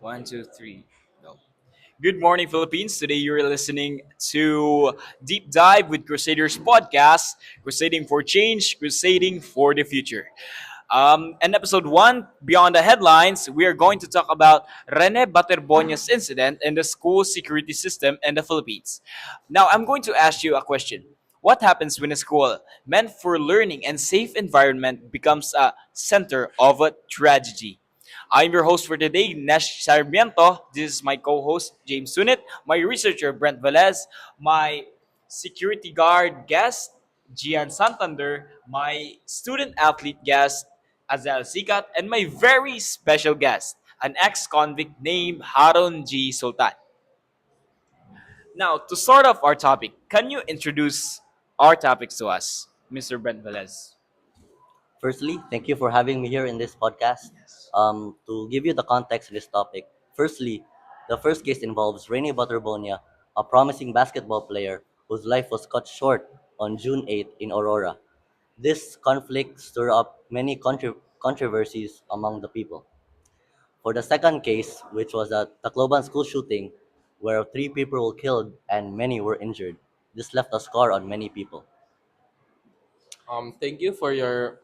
One, two, three. Go. Good morning, Philippines. Today you're listening to Deep Dive with Crusaders Podcast, Crusading for Change, Crusading for the Future. In episode one, Beyond the Headlines, we are going to talk about Rene Baterbonia's incident in the school security system in the Philippines. Now, I'm going to ask you a question. What happens when a school meant for learning and safe environment becomes a center of a tragedy? I'm your host for today, Nesh Sarmiento. This is my co-host, James Sunit, my researcher, Brent Velez, my security guard guest, Gian Santander, my student athlete guest, Azal Sikat, and my very special guest, an ex-convict named Harun G. Sultan. Now, to start off our topic, can you introduce our topics to us, Mr. Brent Velez? Firstly, thank you for having me here in this podcast. To give you the context of this topic, firstly, the first case involves Rene Butterbonia, a promising basketball player whose life was cut short on June 8th in Aurora. This conflict stirred up many controversies among the people. For the second case, which was a Tacloban school shooting, where three people were killed and many were injured, this left a scar on many people. Thank you for your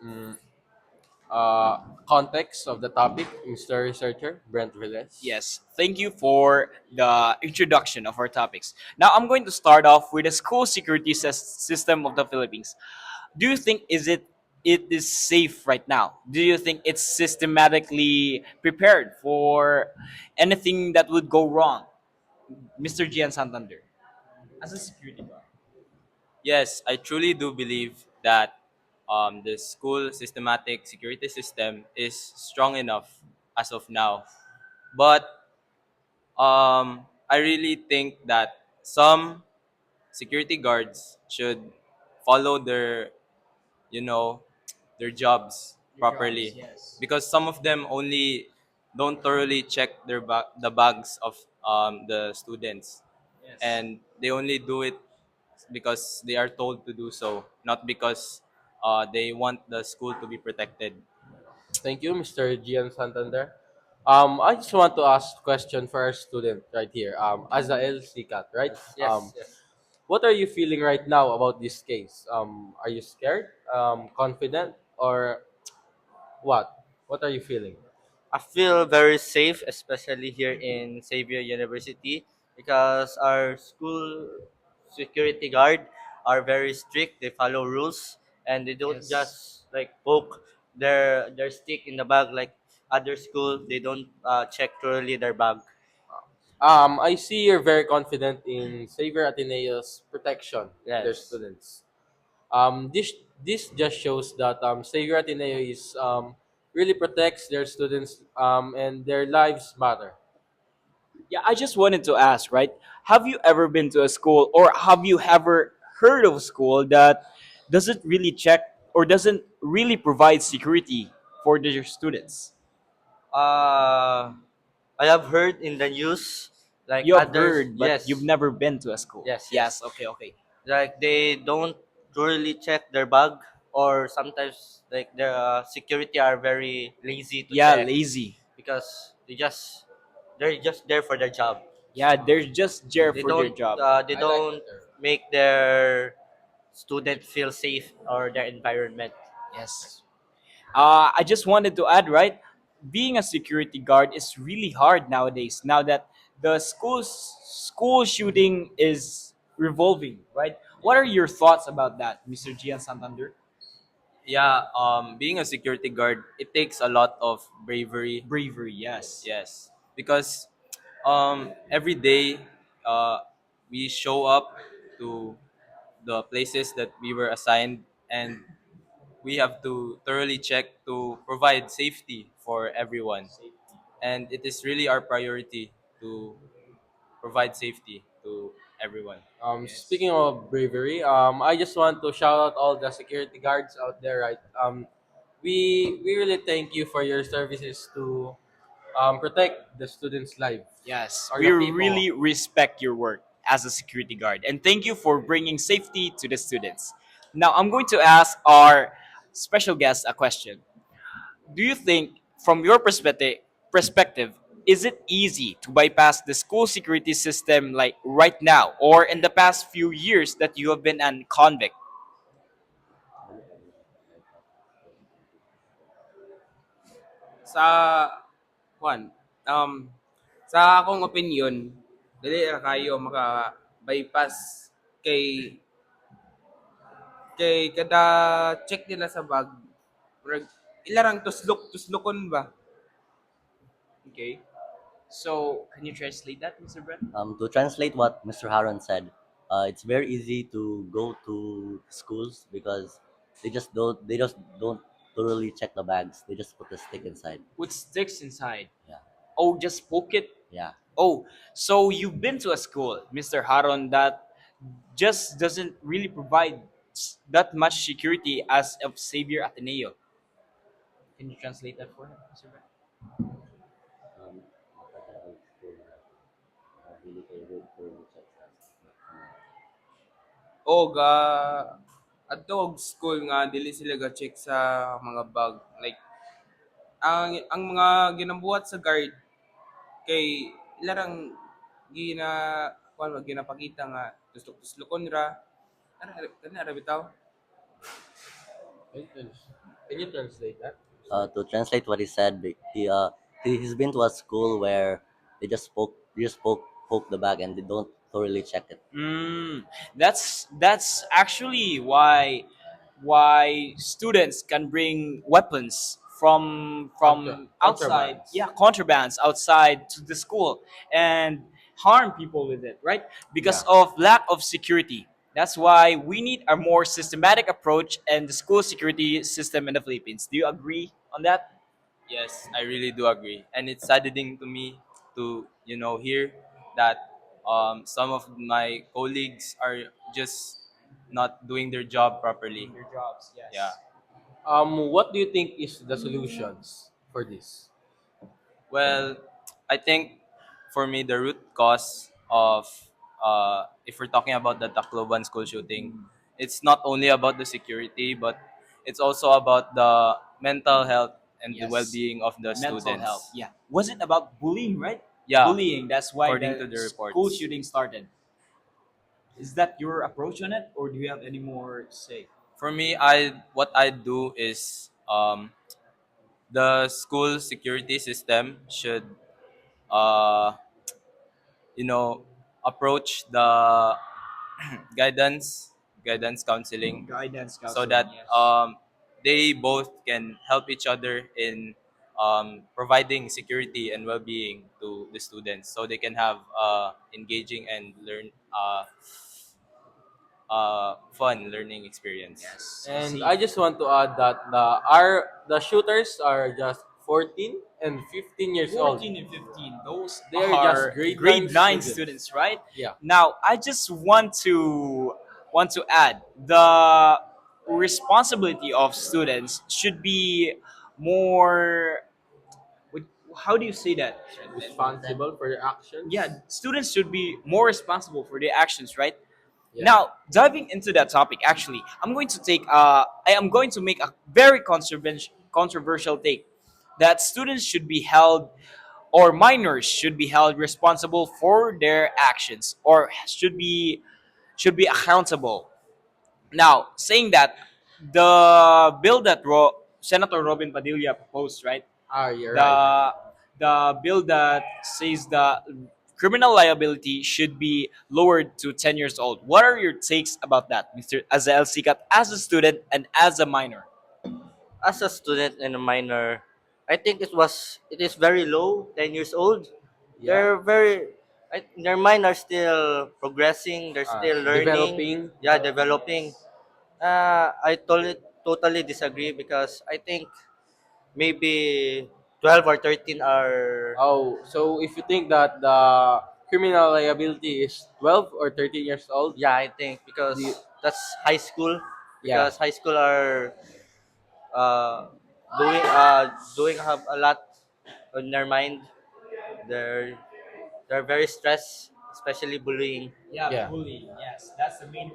context of the topic, Mr. Researcher Brent Velez. Yes, thank you for the introduction of our topics. Now I'm going to start off with the school security system of the Philippines. Do you think it is safe right now? Do you think it's systematically prepared for anything that would go wrong, Mr. Gian Santander, as a security guard? Yes, I truly do believe that the school systematic security system is strong enough as of now. But I really think that some security guards should follow you know, their jobs Your jobs, properly, yes. because some of them only don't thoroughly check the bags of the students, Yes. and they only do it because they are told to do so, not because they want the school to be protected. Thank you, Mr. Gian Santander. I just want to ask a question for our student right here, Azael Sikat, right? Yes. What are you feeling right now about this case? Are you scared, confident, or what? What are you feeling? I feel very safe, especially here in Xavier University, because our school security guard are very strict. They follow rules and they don't Yes. just like poke their stick in the bag like other school. They don't check thoroughly their bag. I see you're very confident in Xavier Ateneo's protection of their Yes. students. This just shows that Xavier Ateneo is really protects their students and their lives matter. Yeah, I just wanted to ask, right? Have you ever been to a school or have you ever heard of a school that doesn't really check or doesn't really provide security for their students? Uh, I have heard in the news like You have others. heard, but you've Yes. never been to a school. Yes. Yes, okay, okay. Like they don't thoroughly check their bag, or sometimes like the security are very lazy to Yeah, check lazy. because they're just there for their job. Yeah, they're just there They for their don't job. they I like don't that term. make their student feel safe or their environment. Yes. I just wanted to add, right? Being a security guard is really hard nowadays. Now that the school shooting is revolving, right? What are your thoughts about that, Mr. Gian Santander? Yeah, being a security guard, it takes a lot of bravery. Bravery, yes. Yes, because every day uh, we show up to the places that we were assigned, and we have to thoroughly check to provide safety for everyone. And it is really our priority to provide safety to everyone. Yes. Speaking of bravery, I just want to shout out all the security guards out there. Right, we really thank you for your services to protect the students' life Yes, or we the people. really respect your work as a security guard and thank you for bringing safety to the students. Now, I'm going to ask our special guest a question. Do you think, from your perspective, is it easy to bypass the school security system like right now or in the past few years that you have been an convict? Sa kuan, sa akong opinion, dili ra kayo maka-bypass kay kada check nila sa bag, murag ilarang tuslokon ba? Okay. So, can you translate that, Mr. Brett? To translate what Mr. Haron said, it's very easy to go to schools because they just don't thoroughly check the bags. They just put the stick inside. With sticks inside. Yeah, Oh, just poke it. yeah. Oh, so you've been to a school, Mr. Haron, that just doesn't really provide that much security as of Xavier Ateneo. Can you translate that for him, Mr. Brett? Um, O ga adto og school nga dili sila ga check sa mga bag like ang mga ginabuhat sa guard kay ilarang gina kuan ba ginapakita nga tuslok-tuslokon ra kana ra bitaw. Can you translate that? to translate what he said, he's been to a school where they just poke the bag and they don't thoroughly check it. That's actually why students can bring weapons from outside, Contrabands. yeah, contrabands outside to the school and harm people with it, right? Because Yeah. of lack of security. That's why we need a more systematic approach and the school security system in the Philippines. Do you agree on that? Yes, I really do agree, and it's saddening to me to hear that some of my colleagues are just not doing their job properly. Your jobs, Yeah. yes. What do you think is the solutions for this? Well, I think for me the root cause of if we're talking about the Tacloban school shooting, it's not only about the security, but it's also about the mental health and the Yes. well-being of the Mental health. students. Yeah. Was it about bullying, right? Yeah, Bullying. That's why according to the the school reports. shooting started. Is that your approach on it, or do you have any more to say? For me, I what I do is the school security system should uh, you know approach the guidance counseling Guidance so counseling, that yes. they both can help each other in providing security and well-being to the students so they can have engaging and learn fun learning experience. Yes. And See, I just want to add that the shooters are just 14 and 15 years old. 14 and 15, those They are are just grade grade 9 9 students, right? Yeah. Now, I just want to add the responsibility of students should be more. How do you say that? Responsible for your actions. Yeah, students should be more responsible for their actions, right? Yeah. Now, diving into that topic, actually, I am going to make a very controversial take that students should be held, or minors should be held responsible for their actions, or should be accountable. Now, saying that, the bill that Senator Robin Padilla proposed, right? You're right. The bill that says the criminal liability should be lowered to 10 years old. What are your takes about that, Mr. Azael Sikat, as a student and as a minor? As a student and a minor, I think it is very low, 10 years old. Yeah. Their mind are still progressing. They're still learning. Developing. Yeah, developing. I totally disagree because I think maybe 12 or 13 are. Oh, so if you think that the criminal liability is 12 or 13 years old, Yeah, I think because The- that's high school. Yeah. Because high school are uh, doing have a lot on their mind. They're they're very stressed, especially bullying. Yeah, Yeah. bullying. Yes, that's the main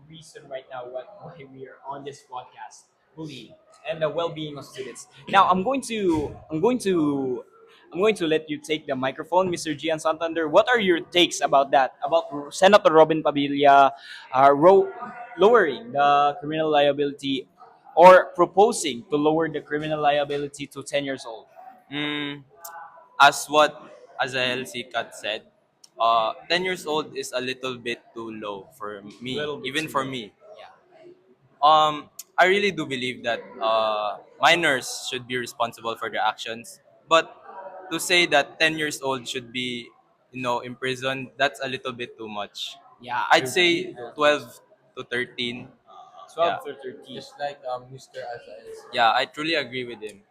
reason right now why we are on this podcast. Bullying and the well-being of students. Now, I'm going to I'm going to let you take the microphone, Mr. Gian Santander. What are your takes about that? About Senator Robin Padilla lowering the criminal liability or proposing to lower the criminal liability to 10 years old? Mm, as what Azael Sikat said, 10 years old is a little bit too low for me, Little bit even too for low. me. Yeah. I really do believe that minors should be responsible for their actions, but to say that 10 years old should be, imprisoned, that's a little bit too much. Yeah, I I'd agree. say 12 to 13. Yeah. 12 to 13. Just like Mr. Azael. Yeah, I truly agree with him.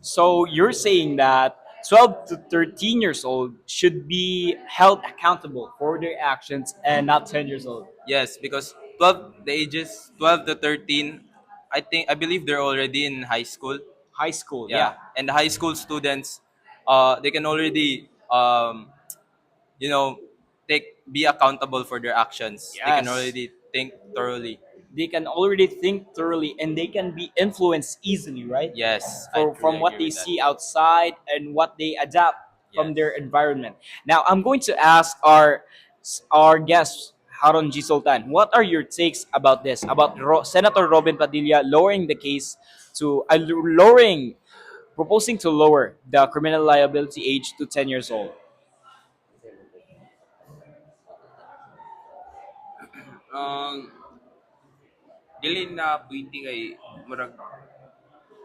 So you're saying that 12 to 13 years old should be held accountable for their actions and not 10 years old. Yes, because 12, the ages 12 to 13, I believe they're already in high school. High school, Yeah, yeah. and the high school students, they can already, you know, be accountable for their actions. They can Yes. already think thoroughly. They can already think thoroughly and they can be influenced easily, right? Yes, I truly From what agree they with that. see outside and what they adapt from their Yes. environment. Now, I'm going to ask our guest, Haron G. Sultan, what are your takes about this? About Senator Robin Padilla lowering the case to proposing to lower the criminal liability age to 10 years old. Ang dili na pwede kay murag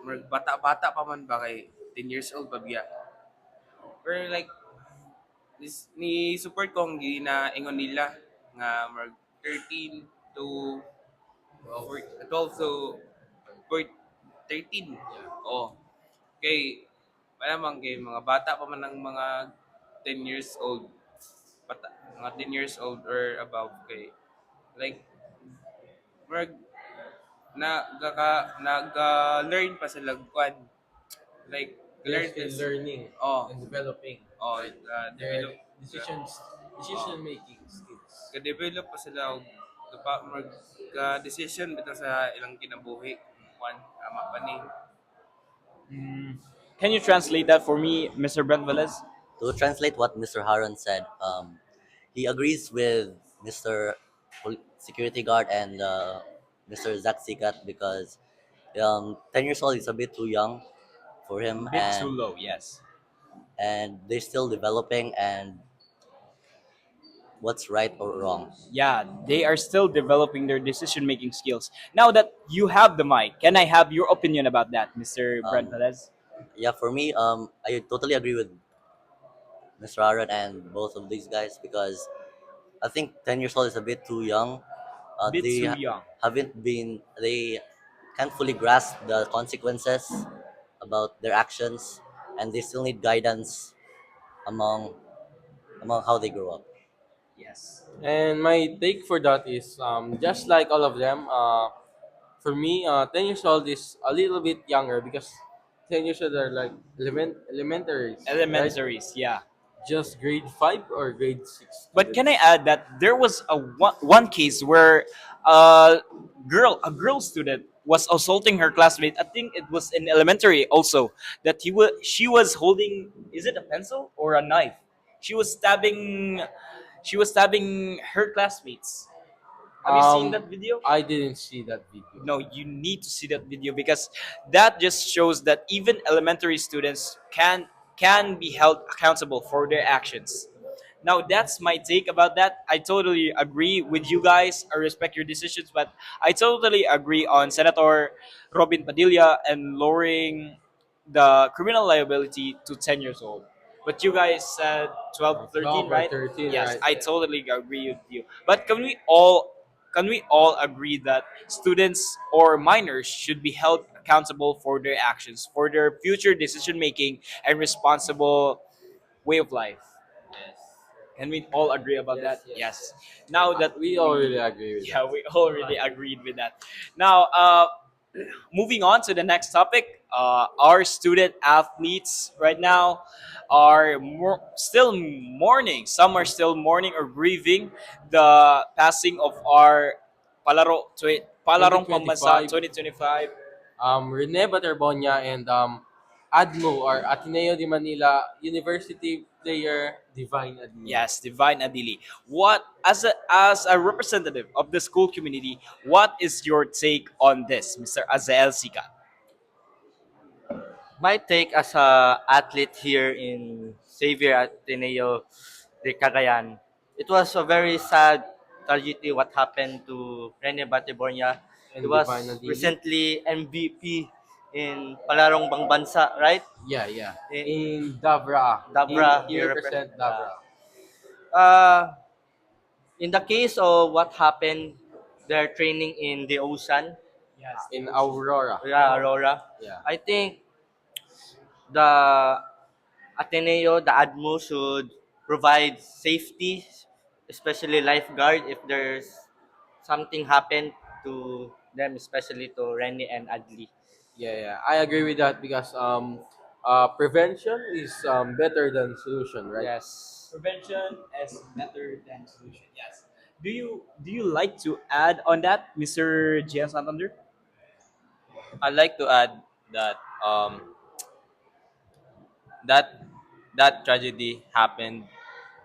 murag bata-bata pa man ba kay 10 years old pa biya. Pero like ni support ko ang na ingon nila nga murag 13 to 12 to 13. Oh. Kay malamang kay mga bata pa man ng mga 10 years old bata, mga 10 years old or above kay like murag nag-learn pa sila kwan like They're learn still is learning oh and developing, oh right? develop Their decision making skills. ka-develop pa sila og mag decision bitaw sa ilang kinabuhi kwan ama pa ni Can you translate that for me, Mr. Brent Velez? To translate what Mr. Haron said, he agrees with Mr. Security Guard and Mr. Zach Sikat because 10 years old is a bit too young for him, Bit too low, yes. and they're still developing and what's right or wrong. Yeah, they are still developing their decision making skills. Now that you have the mic, can I have your opinion about that, Mr. Brent Um, Velez? yeah, for me, I totally agree with Mr. Haron and both of these guys because I think 10 years old is a bit too young. Bit too young. They can't fully grasp the consequences about their actions, and they still need guidance among how they grow up. Yes. And my take for that is just like all of them. For me, 10 years old is a little bit younger because 10 years old are like elementaries, right? Elementaries, yeah. Just grade 5 or grade 6 But can I students. add that there was one case where a girl student was assaulting her classmate. I think it was in elementary also that she was holding, is it a pencil or a knife? She was stabbing her classmates. Have you seen Um, that video? I didn't see that video. No, you need to see that video because that just shows that even elementary students can be held accountable for their actions. Now that's my take about that. I totally agree with you guys. I respect your decisions, but I totally agree on Senator Robin Padilla and lowering the criminal liability to 10 years old. But you guys said 12 to 13, 12 or right? 13, Yes, right? I totally agree with you. But can we all agree that students or minors should be held accountable for their actions, for their future decision making and responsible way of life? Yes. Can we all agree about Yes, that? yes. Yes. Now that We already agree with yeah, that. we already agreed with that. Now, moving on to the next topic, our student athletes right now are still mourning. Some are still mourning or grieving the passing of our Palarong Pambansa 2025, 2025. Rene Baterbonia and ADMO or Ateneo de Manila University player Divine Admin. Yes, Divine Adili. What as a representative of the school community, what is your take on this, Mr. Azael Sika? My take as a athlete here in Xavier Ateneo de Cagayan, it was a very sad tragedy what happened to Rene Batibornia. He And Divine was Adili. recently MVP in Palarong Bangbansa, right? Yeah, yeah. In In Davra. Dabra, He represent yeah. Davra. Uh, in the case of what happened, they're training in the ocean, In Aurora. yeah, Aurora. Yeah. I think the Ateneo, the ADMO should provide safety, especially lifeguard if there's something happened to them, especially to Rennie and Adli. Yeah, yeah. I agree with that because prevention is better than solution, right? Yes. Prevention is better than solution. Yes. Do you like to add on that, Mr. Gian Santander? I'd like to add that that that tragedy happened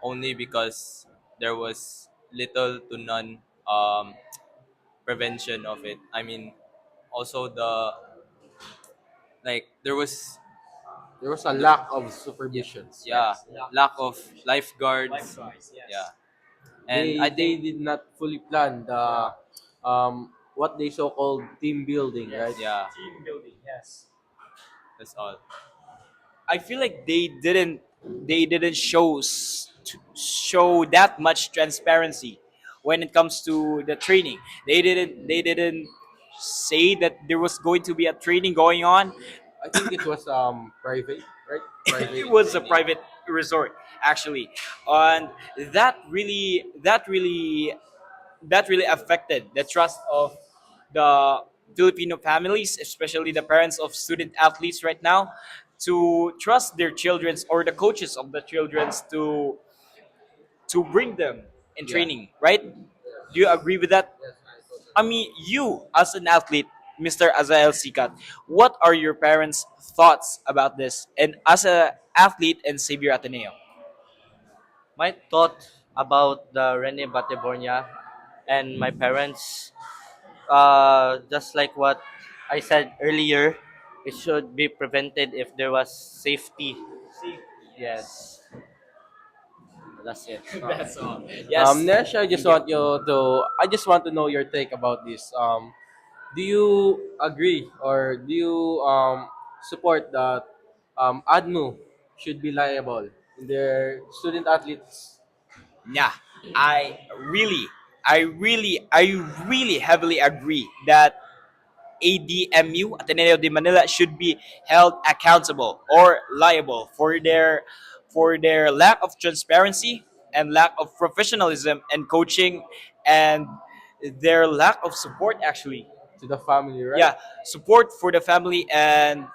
only because there was little to none prevention of it. I mean, also there was There was a lack of supervisions, right? yeah lack of lifeguards. Lifeguards, Yeah, yes. and They I they think did not fully plan the what they so called team building, right? yeah, Team building, yes. that's all. I feel like they didn't show that much transparency when it comes to the training. They didn't say that there was going to be a training going on. I think it was private, right? It Private was a training. private resort actually, and that really affected the trust of the Filipino families, especially the parents of student athletes right now, to trust their children's or the coaches of the children's to bring them in Yeah. training, right? Do you agree with that? I mean, you as an athlete, Mr. Azael Sikat, what are your parents' thoughts about this? And as a athlete in Xavier Ateneo, My thought about the Rene Batibornia and my parents, just like what I said earlier, it should be prevented if there was safety. Yes, that's it. that's all. Yes. Nesh, I just want to know your take about this. Do you agree or do you support that ADMO should be liable in their student athletes? Yeah, I really, I really heavily agree that ADMU, Ateneo de Manila, should be held accountable or liable for their lack of transparency and lack of professionalism and coaching, and their lack of support actually. To the family, right? Yeah, support for the family and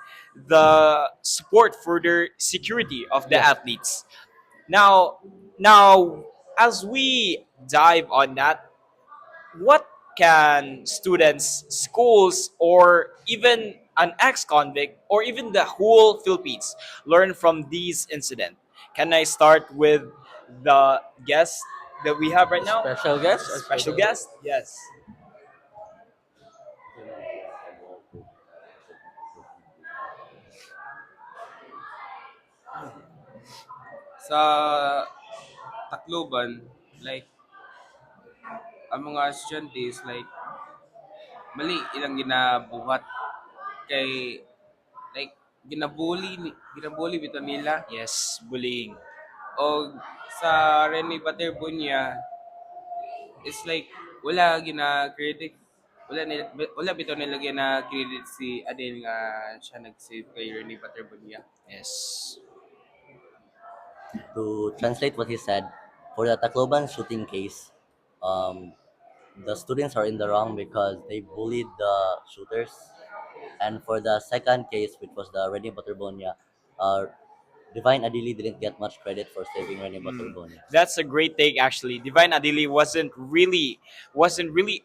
the support for their security of the Yeah. athletes. Now, as we dive on that, what can students, schools, or even an ex-convict, or even the whole Philippines learn from these incidents? Can I start with the guest that we have right now? Special guest? Special guest? Yes. Sa Tacloban, like, ang mga estudyante is like, mali ilang ginabuhat kay, like, ginabully bito nila. Yes, bullying. O sa Rene Paterbunya, it's like, wala gina-credit, wala bito nila gina-credit si Adel nga siya nag-save kay Rene Paterbunya. Yes. To translate what he said, for the Tacloban shooting case, um, the students are in the wrong because they bullied the shooters. And for the second case, which was the Rene Butterbonia, Divine Adili didn't get much credit for saving Rene Butterbonia. That's a great take actually. Divine Adili wasn't really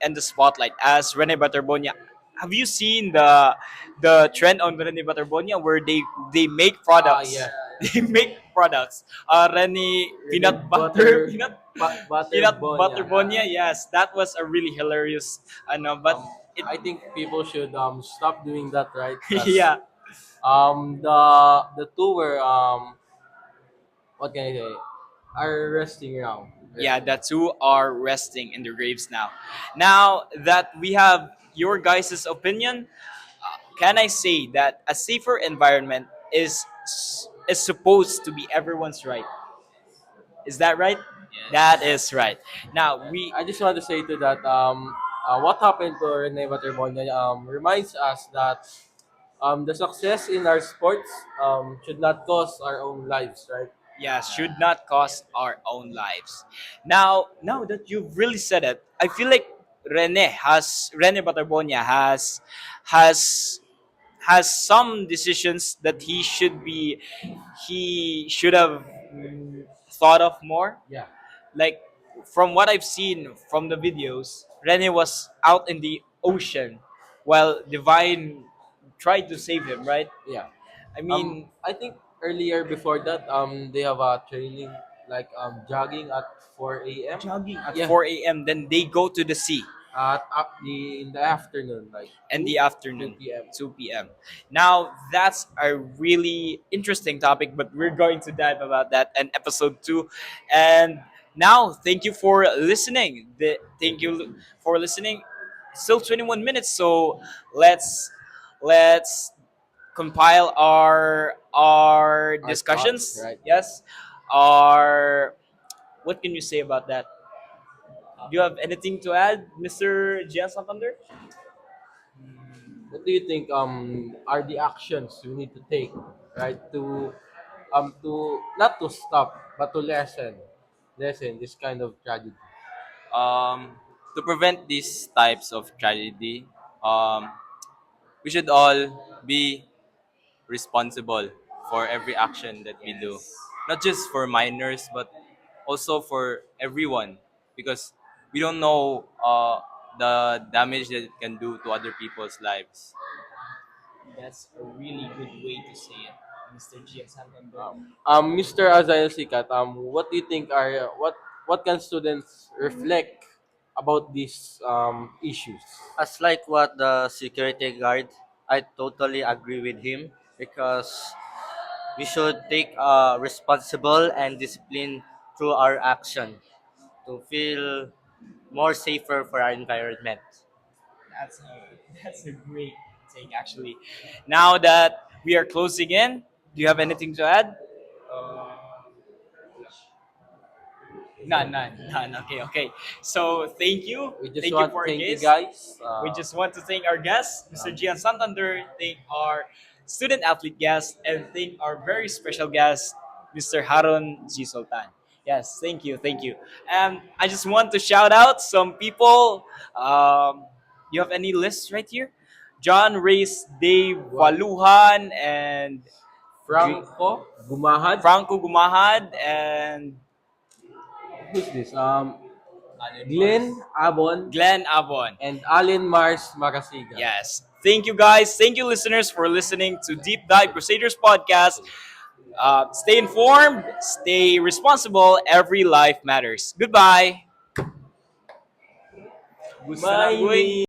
in the spotlight as Rene Baterbonia have you seen the trend on Rene Baterbonia where they make products? Yeah. They make products. Rene Really peanut butter butter peanut butter bonya. bonia. Yes, that was a really hilarious. But Um, it I think people should stop doing that, right? Because yeah. the two were what can I say are resting now. Yeah, Resting the now. two are resting in their graves now. Now that we have your guys' opinion, can I say that a safer environment is supposed to be everyone's right? Is that right? That is right. Now we I just want to say to that what happened to Rene Waterbonia reminds us that the success in our sports should not cost our own lives, right? yeah should not cost our own lives. Now that you've really said it, I feel like Rene Batarbonia has has some decisions that he should have thought of more. Yeah, Like from what I've seen from the videos, Rene was out in the ocean while Divine tried to save him, right? yeah. I mean, I think earlier before that they have a training like jogging at 4 a.m. jogging at Yeah, 4 a.m. Then they go to the sea at in the afternoon like in 2 the afternoon, 2 p.m. 2 p.m. Now, that's a really interesting topic, but we're going to dive about that in episode 2. And now, thank you for listening. Thank you for listening. Still 21 minutes, so let's compile our Our thoughts, discussions. right? Yes. Our what can you say about that? Do you have anything to add, Mr. Gian Santander? What do you think are the actions we need to take, right, to not to stop but to lessen this kind of tragedy? Um, to prevent these types of tragedy, um, we should all be responsible for every action that we do. Not just for minors, but also for everyone, because we don't know the damage that it can do to other people's lives. That's a really good way to say it, Mr. Gian Santander. Mr. Azael Sikat, what do you think are what can students reflect about these issues? As like what the security guard, I totally agree with him because we should take responsible and discipline through our action to feel more safer for our environment. That's a that's a great take actually. Now that we are closing in, do you have anything to add? None. Okay, okay. So We just thank you want to for our thank you guests. guys. We just want to thank our guests, Mr. Gian Santander, thank our student athlete guest, and thank our very special guest, Mr. Harun G. Sultan. Yes, thank you. And I just want to shout out some people. You have any lists right here? John Race, Dave What? Waluhan, and Franco Gumahad. Franco Gumahad, and Who's this? Glenn Abon Glenn Avon. and Allen Mars Marasiga. Yes. Thank you, guys. Thank you, listeners, for listening to Deep Dive Crusaders podcast. Stay informed, stay responsible. Every life matters. Goodbye. Gusto na, boy.